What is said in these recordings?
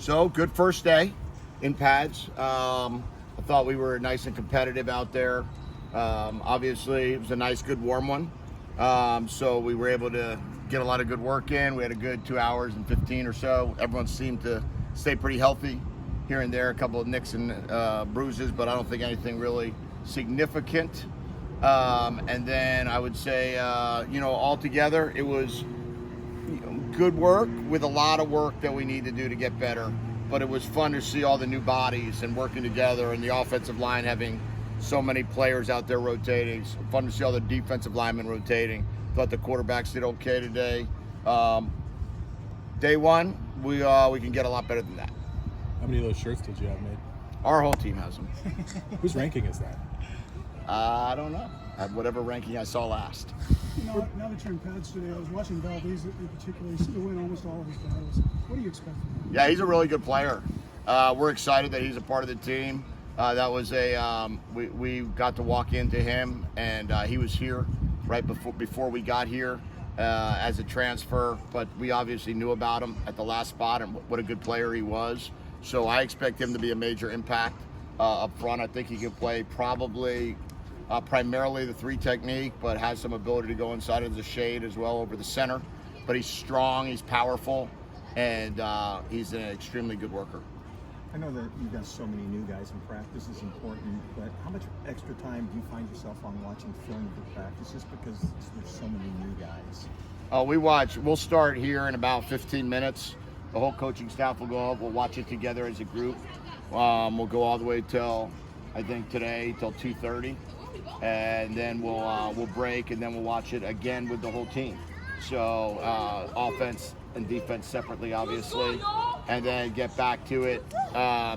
So good first day in pads. I thought we were nice and competitive out there. Obviously, it was a nice, good, warm one. So we were able to get a lot of good work in. We had a good 2 hours and 15 or so. Everyone seemed to stay pretty healthy. Here and there, a couple of nicks and bruises, but I don't think anything really significant. And then I would say, altogether, it was good work with a lot of work that we need to do to get better. But it was fun to see all the new bodies and working together, and the offensive line having so many players out there rotating. It's fun to see all the defensive linemen rotating. Thought the quarterbacks did okay today. Day one, we can get a lot better than that. How many of those shirts did you have made? Our whole team has them. Whose ranking is that? I don't know. At whatever ranking I saw last. Now that you're in pads today, I was watching Valdez in particular. He seemed to win almost all of his battles. What do you expect from him? Yeah, he's a really good player. We're excited that he's a part of the team. That was we got to walk into him, and he was here right before we got here as a transfer. But we obviously knew about him at the last spot and what a good player he was. So I expect him to be a major impact up front. I think he can play probably primarily the 3 technique, but has some ability to go inside of the shade as well over the center. But he's strong, he's powerful, and he's an extremely good worker. I know that you've got so many new guys in practice is important, but how much extra time do you find yourself on watching film of the practice just because there's so many new guys? We'll start here in about 15 minutes. The whole coaching staff will go up. We'll watch it together as a group. We'll go all the way till, I think today, till 2:30. And then we'll break, and then we'll watch it again with the whole team. So offense and defense separately, obviously. And then get back to it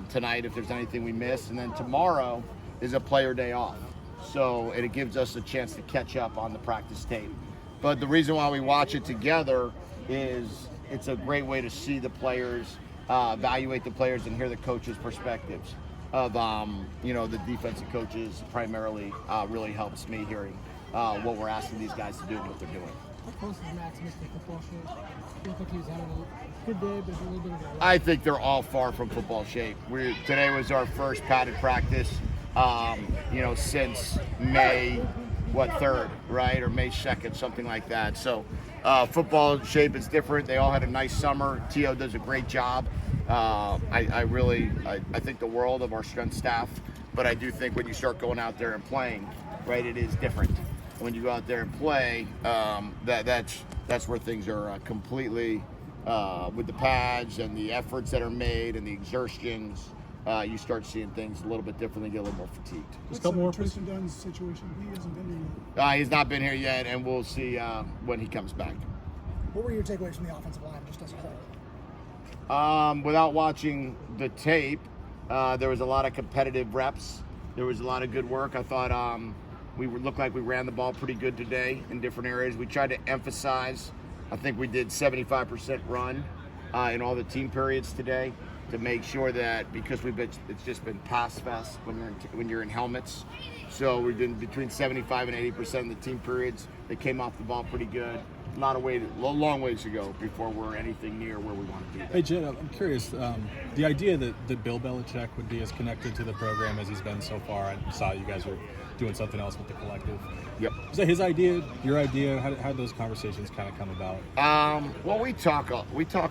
tonight if there's anything we missed. And then tomorrow is a player day off. So it gives us a chance to catch up on the practice tape. But the reason why we watch it together is it's a great way to see the players, evaluate the players, and hear the coaches' perspectives of, the defensive coaches primarily really helps me hearing what we're asking these guys to do and what they're doing. How close is Max Mr. Football shape? I think he's having a good day, but a little bit of a... I think they're all far from football shape. Today was our first padded practice, since May 3rd, right? Or May 2nd, something like that. So football shape is different. They all had a nice summer. T.O. does a great job. I think the world of our strength staff, but I do think when you start going out there and playing, right, it is different. When you go out there and play, that's where things are completely with the pads and the efforts that are made and the exertions. You start seeing things a little bit differently, get a little more fatigued. What's Tristan Dunn's situation? He hasn't been here yet. He's not been here yet, and we'll see when he comes back. What were your takeaways from the offensive line, just as a whole? Without watching the tape, there was a lot of competitive reps. There was a lot of good work. I thought we looked like we ran the ball pretty good today in different areas. We tried to emphasize, I think we did 75% run in all the team periods today to make sure that, because it's just been pass fest when you're in helmets. So we're doing between 75 and 80% of the team periods. They came off the ball pretty good. Long ways to go before we're anything near where we want to be. Hey, Jed, I'm curious. The idea that Bill Belichick would be as connected to the program as he's been so far, I saw you guys were doing something else with the collective. Yep. Was that his idea, your idea? How did those conversations kind of come about? Well, we talk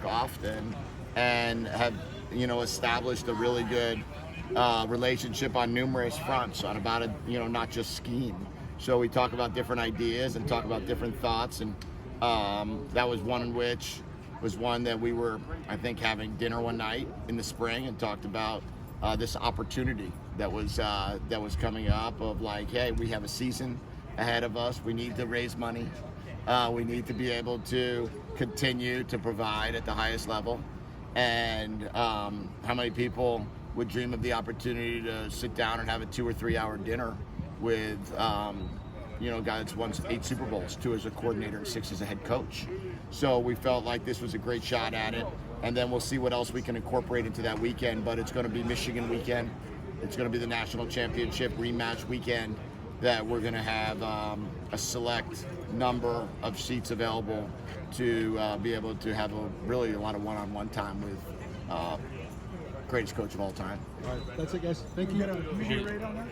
often and have, established a really good relationship on numerous fronts on about not just scheme. So we talk about different ideas and talk about different thoughts, and that was one that we were, I think, having dinner one night in the spring and talked about this opportunity that was coming up of like, hey, we have a season ahead of us. We need to raise money. We need to be able to continue to provide at the highest level. And how many people would dream of the opportunity to sit down and have a 2 or 3 hour dinner with a guy that's won 8 Super Bowls, 2 as a coordinator and 6 as a head coach. So we felt like this was a great shot at it, and then we'll see what else we can incorporate into that weekend. But it's going to be Michigan weekend. It's going to be the national championship rematch weekend that we're going to have a select number of seats available to be able to have a lot of one-on-one time with greatest coach of all time. All right, that's it, guys. Thank Can you. you get a rate on that?